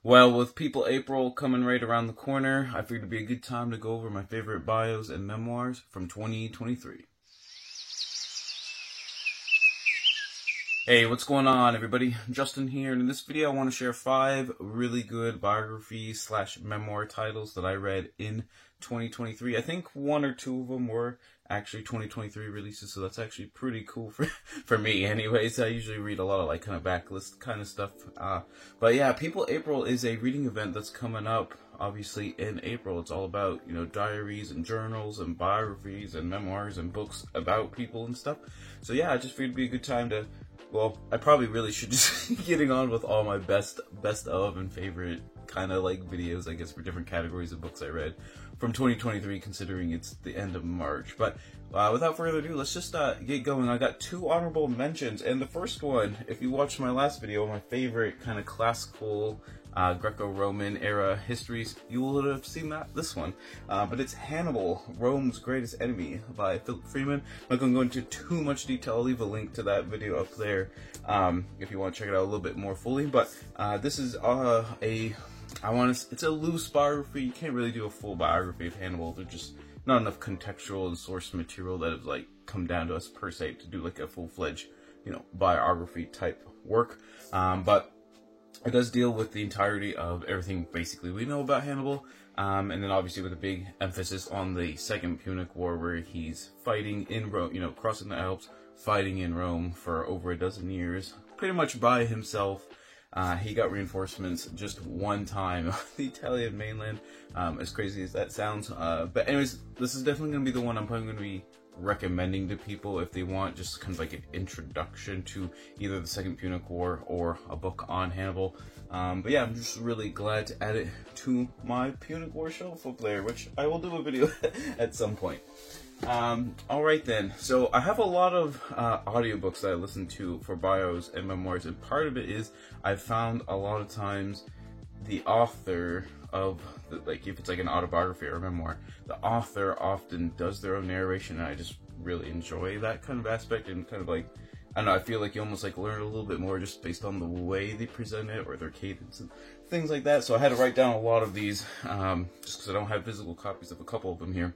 Well, with People April coming right around the corner, I figured it'd be a good time to go over my favorite bios and memoirs from 2023. Hey, what's going on, everybody? Justin here, and in this video I want to share 5 really good biographies / memoir titles that I read in 2023. I think 1 or 2 of them were actually 2023 releases, so that's actually pretty cool for me anyways. I usually read a lot of like kind of backlist kind of stuff. But yeah, People April is a reading event that's coming up obviously in April. It's all about, diaries and journals and biographies and memoirs and books about people and stuff. So yeah, I just figured it'd be a good time to, well, I probably really should just getting on with all my best of and favorite kind of like videos, I guess, for different categories of books I read from 2023, considering it's the end of March. But without further ado, let's just get going. I got 2 honorable mentions, and the first one, if you watched my last video, my favorite kind of classical Greco-Roman era histories, you will have seen this one. But it's Hannibal, Rome's Greatest Enemy by Philip Freeman. I'm not going to go into too much detail. I'll leave a link to that video up there if you want to check it out a little bit more fully. But this is it's a loose biography. You can't really do a full biography of Hannibal. There's just not enough contextual and source material that have like come down to us per se to do like a full-fledged, biography type work. But it does deal with the entirety of everything basically we know about Hannibal, and then obviously with a big emphasis on the Second Punic War, where he's fighting in Rome, crossing the Alps, fighting in Rome for over a dozen years, pretty much by himself. He got reinforcements just one time on the Italian mainland, as crazy as that sounds. But anyways, this is definitely going to be the one I'm probably going to be recommending to people if they want just kind of like an introduction to either the Second Punic War or a book on Hannibal. But yeah, I'm just really glad to add it to my Punic War shelf up there, which I will do a video at some point. Alright then, so I have a lot of audiobooks that I listen to for bios and memoirs, and part of it is I've found a lot of times the author of, like if it's like an autobiography or a memoir, the author often does their own narration, and I just really enjoy that kind of aspect, and kind of like, I don't know, I feel like you almost like learn a little bit more just based on the way they present it or their cadence and things like that. So I had to write down a lot of these, just because I don't have physical copies of a couple of them here.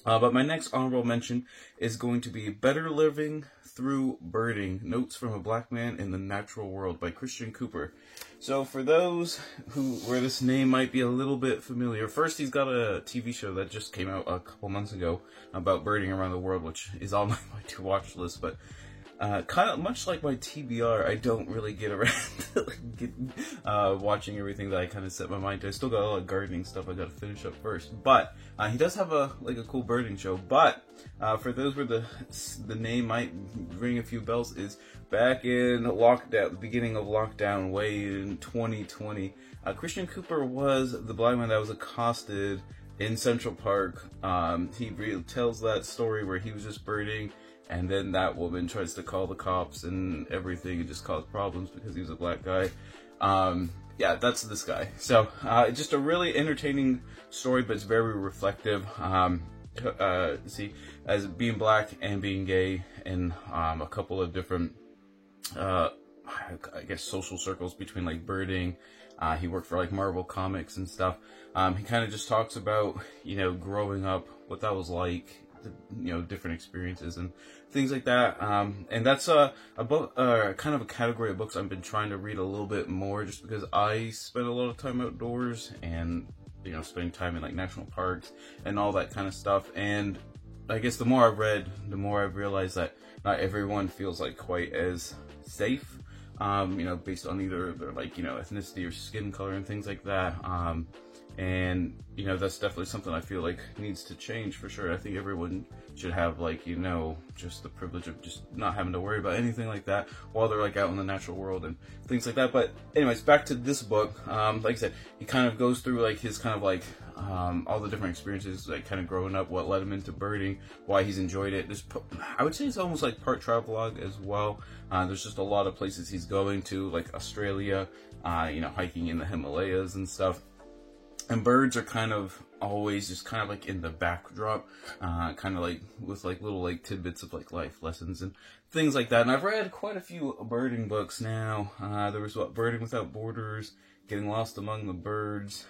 But my next honorable mention is going to be Better Living Through Birding, Notes from a Black Man in the Natural World by Christian Cooper. So for those where this name might be a little bit familiar, first he's got a TV show that just came out a couple months ago about birding around the world, which is on my to-watch list, but kind of much like my TBR, I don't really get around to watching everything that I kind of set my mind to. I still got a lot of gardening stuff I got to finish up first. But he does have a cool birding show. But for those where the name might ring a few bells, is back in lockdown, the beginning of lockdown, way in 2020. Christian Cooper was the blind man that was accosted in Central Park. He tells that story where he was just birding, and then that woman tries to call the cops and everything and just cause problems because he was a black guy. Yeah, that's this guy. So, just a really entertaining story, but it's very reflective. See, as being black and being gay in a couple of different, I guess, social circles between like birding. He worked for like Marvel Comics and stuff. He kind of just talks about, growing up, what that was like, different experiences and things like that. And that's a book, kind of a category of books I've been trying to read a little bit more, just because I spend a lot of time outdoors and, spending time in like national parks and all that kind of stuff. And I guess the more I've read, the more I've realized that not everyone feels like quite as safe, based on either their ethnicity or skin color and things like that. And, that's definitely something I feel like needs to change for sure. I think everyone should have just the privilege of just not having to worry about anything like that while they're like out in the natural world and things like that. But anyways, back to this book. Like I said, he kind of goes through like his kind of like, all the different experiences, like kind of growing up, what led him into birding, why he's enjoyed it. I would say it's almost like part travelogue as well. There's just a lot of places he's going to, like Australia, hiking in the Himalayas and stuff. And birds are kind of always just kind of like in the backdrop, kind of like with like little like tidbits of like life lessons and things like that. And I've read quite a few birding books now. There was Birding Without Borders, Getting Lost Among the Birds,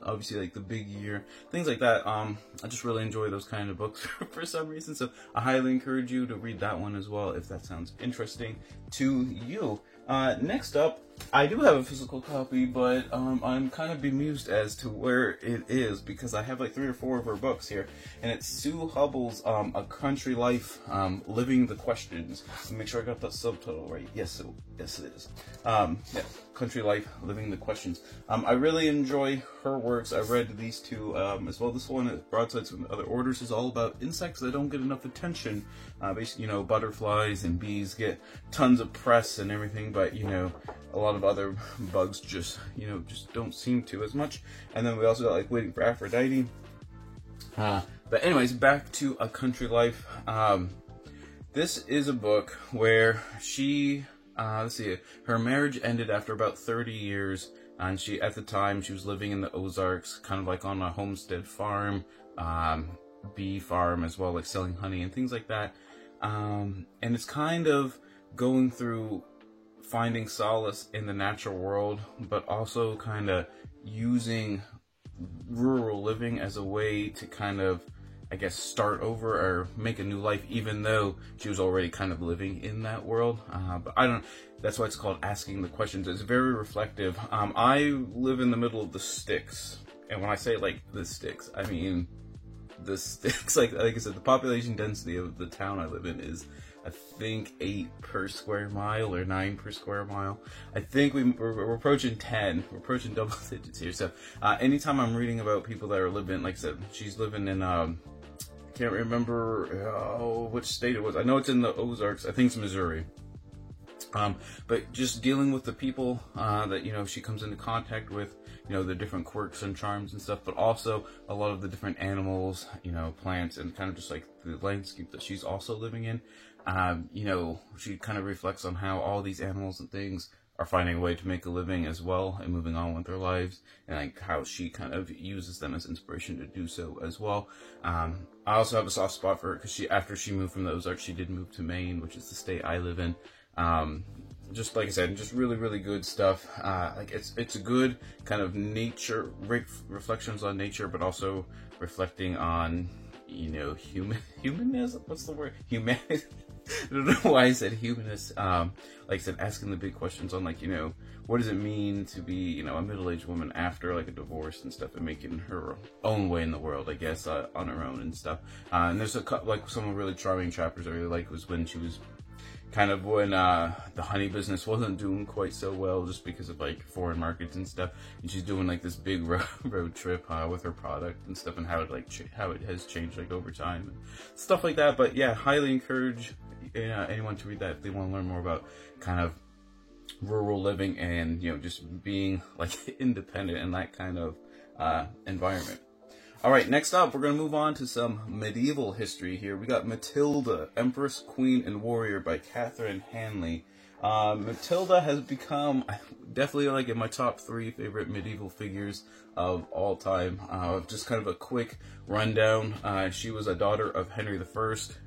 obviously like The Big Year, things like that. I just really enjoy those kind of books for some reason, so I highly encourage you to read that one as well if that sounds interesting to you. Next up, I do have a physical copy, but I'm kind of bemused as to where it is because I have like 3 or 4 of her books here, and it's Sue Hubbell's A Country Life, Living the Questions. So make sure I got that subtitle right. Yes, it is. Yeah, Country Life, Living the Questions. I really enjoy her works. I read these 2 as well. This one, Broadsides from Other Orders, is all about insects that don't get enough attention. Basically, butterflies and bees get tons of press and everything, but a lot of other bugs just don't seem to as much. And then we also got like Waiting for Aphrodite. But anyways, back to A Country Life. This is a book where she, let's see, her marriage ended after about 30 years. And at the time, she was living in the Ozarks, kind of like on a homestead farm, bee farm as well, like selling honey and things like that. And it's kind of going through finding solace in the natural world, but also kind of using rural living as a way to kind of, I guess, start over or make a new life, even though she was already kind of living in that world. But that's why it's called Asking the Questions. It's very reflective. I live in the middle of the sticks. And when I say like the sticks, I mean the sticks. Like I said, the population density of the town I live in is, I think, 8 per square mile or 9 per square mile. I think we're approaching 10. We're approaching double digits here. So anytime I'm reading about people that are living, like I said, she's living in, can't remember which state it was. I know it's in the Ozarks. I think it's Missouri. But just dealing with the people that, she comes into contact with, the different quirks and charms and stuff, but also a lot of the different animals, plants, and kind of just like the landscape that she's also living in. She kind of reflects on how all these animals and things are finding a way to make a living as well and moving on with their lives, and like how she kind of uses them as inspiration to do so as well. I also have a soft spot for her because after she moved from the Ozarks, she did move to Maine, which is the state I live in. Just like I said, just really, really good stuff. Like it's a good kind of nature, reflections on nature, but also reflecting on, humanism. What's the word? Humanity. I don't know why I said humanist. Like I said, asking the big questions on like, what does it mean to be, a middle-aged woman after like a divorce and stuff, and making her own way in the world, I guess, on her own and stuff. And there's some really charming chapters I really like was when she was kind of when the honey business wasn't doing quite so well just because of like foreign markets and stuff, and she's doing like this big road trip with her product and stuff, and how it has changed like over time and stuff like that. But yeah, highly encourage anyone to read that if they want to learn more about kind of rural living and just being like independent in that kind of environment. All right, next up, we're going to move on to some medieval history here. We got Matilda, Empress, Queen, and Warrior by Catherine Hanley. Matilda has become definitely like in my top 3 favorite medieval figures of all time. Just kind of a quick rundown. She was a daughter of Henry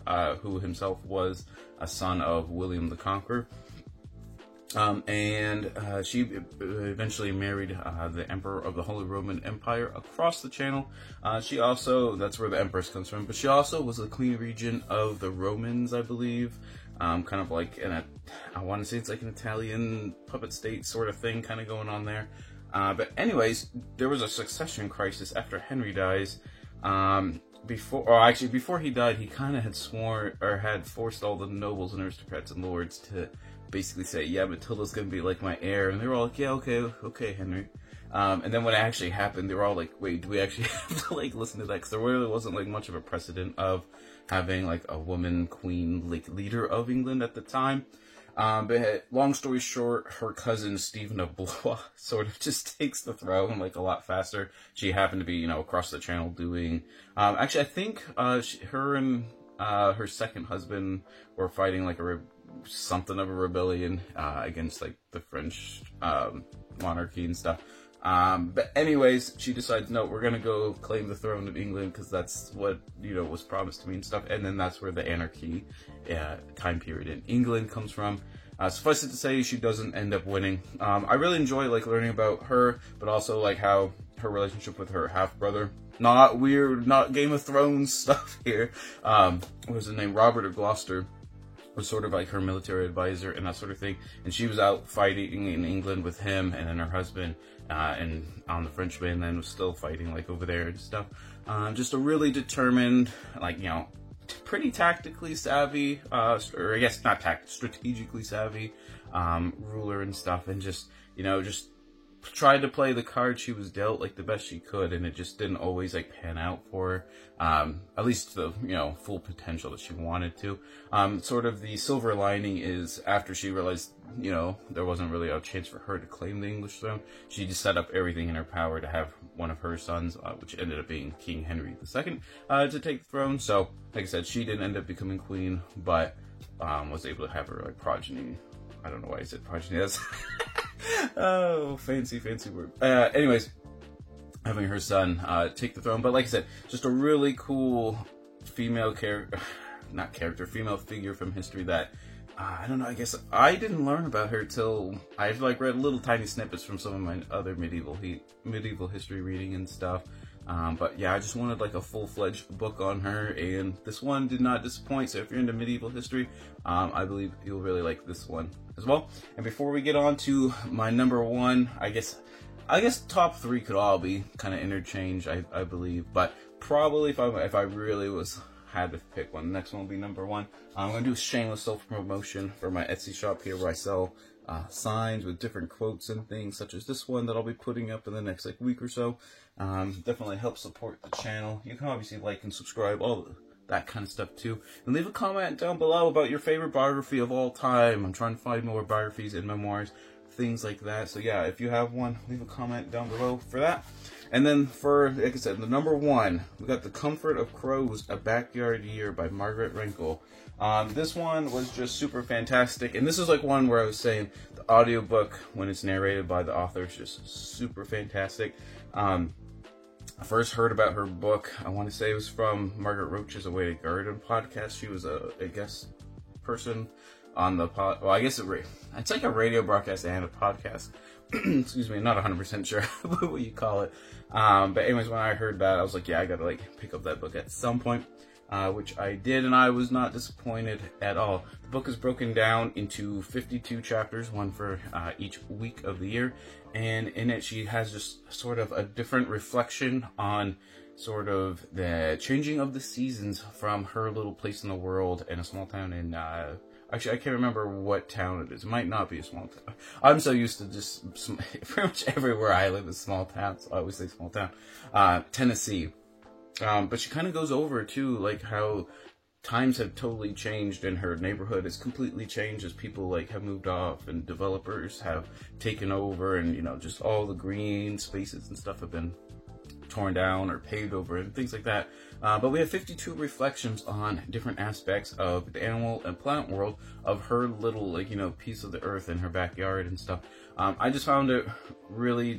I, who himself was a son of William the Conqueror. And she eventually married the Emperor of the Holy Roman Empire across the Channel. She also, that's where the Empress comes from, but she also was the Queen Regent of the Romans, I believe. Kind of like I want to say it's like an Italian puppet state sort of thing kind of going on there. But anyways, there was a succession crisis after Henry dies. Before he died, he kind of had forced all the nobles and aristocrats and lords to basically say, yeah, Matilda's gonna be like my heir, and they were all like, yeah, okay, Henry. And then when it actually happened, they were all like, wait, do we actually have to like listen to that? Because there really wasn't like much of a precedent of having like a woman queen like leader of England at the time. But long story short, her cousin Stephen of Blois sort of just takes the throne like a lot faster. She happened to be across the Channel doing. Actually, I think her and her second husband were fighting like something of a rebellion against like the French monarchy and stuff. But anyways, she decides, no, we're gonna go claim the throne of England because that's what was promised to me and stuff. And then that's where the anarchy time period in England comes from. Suffice it to say, she doesn't end up winning. I really enjoy like learning about her, but also like how her relationship with her half brother. Not weird, not Game of Thrones stuff here. What was his name? Robert or Gloucester was sort of like her military advisor and that sort of thing. And she was out fighting in England with him, and then her husband and on the French mainland was still fighting like over there and stuff. Just a really determined, like, you know, pretty tactically savvy, or I guess not strategically savvy ruler and stuff, and just, you know, just tried to play the card she was dealt like the best she could, and it just didn't always like pan out for her, at least the, you know, full potential that she wanted to. Sort of the silver lining is after she realized, you know, there wasn't really a chance for her to claim the English throne, she just set up everything in her power to have one of her sons, which ended up being King Henry II, to take the throne. So like I said, she didn't end up becoming queen, but was able to have her like progeny. I don't know why I said progeny. That's oh, fancy word. Anyways, having her son take the throne. But like I said, just a really cool female female figure from history that, I don't know, I guess I didn't learn about her till I've like read little tiny snippets from some of my other medieval history reading and stuff. But yeah, I just wanted like a full-fledged book on her, and this one did not disappoint. So if you're into medieval history, I believe you'll really like this one as well. And before we get on to my number one, I guess top three could all be kind of interchanged, I believe. But probably if I really had to pick one, the next one will be number one. I'm going to do a shameless self-promotion for my Etsy shop here, where I sell signs with different quotes and things, such as this one that I'll be putting up in the next like week or so. Definitely help support the channel. You can obviously like and subscribe, all that kind of stuff too. And leave a comment down below about your favorite biography of all time. I'm trying to find more biographies and memoirs, things like that. So yeah, if you have one, leave a comment down below for that. And then for, like I said, the number one, we got The Comfort of Crows, A Backyard Year by Margaret Renkl. This one was just super fantastic. And this is like one where I was saying the audiobook, when it's narrated by the author, is just super fantastic. I first heard about her book, I want to say it was from Margaret Roach's Away to Garden podcast. She was a guest person on the pod. Well, I guess it's like a radio broadcast and a podcast. Excuse me, not 100% sure what you call it. But anyways, when I heard that, I was like, yeah, I gotta like pick up that book at some point. Which I did, and I was not disappointed at all. The book is broken down into 52 chapters, one for each week of the year, and in it she has just sort of a different reflection on sort of the changing of the seasons from her little place in the world in a small town in, actually I can't remember what town it is. It might not be a small town. I'm so used to just, pretty much everywhere I live is small towns, I always say small town. Tennessee. But she kind of goes over too, like how times have totally changed and her neighborhood has completely changed as people like have moved off and developers have taken over, and you know, just all the green spaces and stuff have been torn down or paved over and things like that. But we have 52 reflections on different aspects of the animal and plant world of her little, like, you know, piece of the earth in her backyard and stuff. I just found it really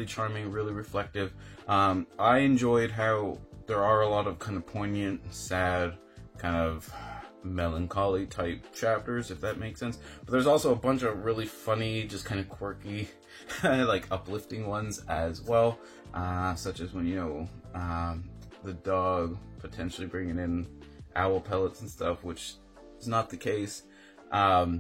charming, really reflective. I enjoyed how there are a lot of kind of poignant, sad, kind of melancholy type chapters, if that makes sense. But there's also a bunch of really funny, just kind of quirky, like uplifting ones as well. Such as when, you know, the dog potentially bringing in owl pellets and stuff, which is not the case. I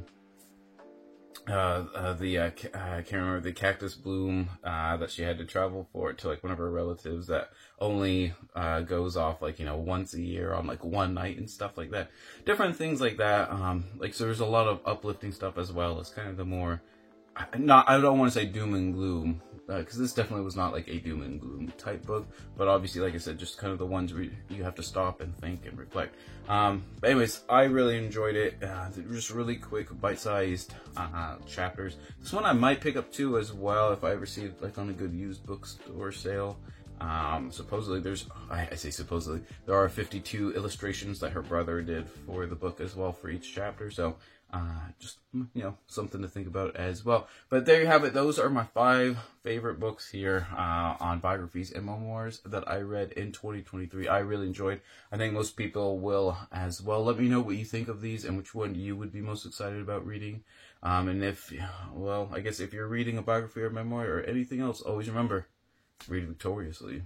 can't remember the cactus bloom that she had to travel for to like one of her relatives that only goes off like, you know, once a year on like one night and stuff like that. Different things like that. Like, so there's a lot of uplifting stuff as well. It's kind of the more, I don't want to say doom and gloom, because this definitely was not like a doom and gloom type book, but obviously, like I said, just kind of the ones where you have to stop and think and reflect. But anyways, I really enjoyed it. Just really quick, bite-sized chapters. This one I might pick up too as well if I ever see it like on a good used bookstore sale. Supposedly I say supposedly, there are 52 illustrations that her brother did for the book as well for each chapter, so just, you know, something to think about as well. But there you have it. Those are my 5 favorite books here on biographies and memoirs that I read in 2023. I really enjoyed. I think most people will as well. Let me know what you think of these and which one you would be most excited about reading. And if, well, I guess if you're reading a biography or memoir or anything else, always remember, read victoriously.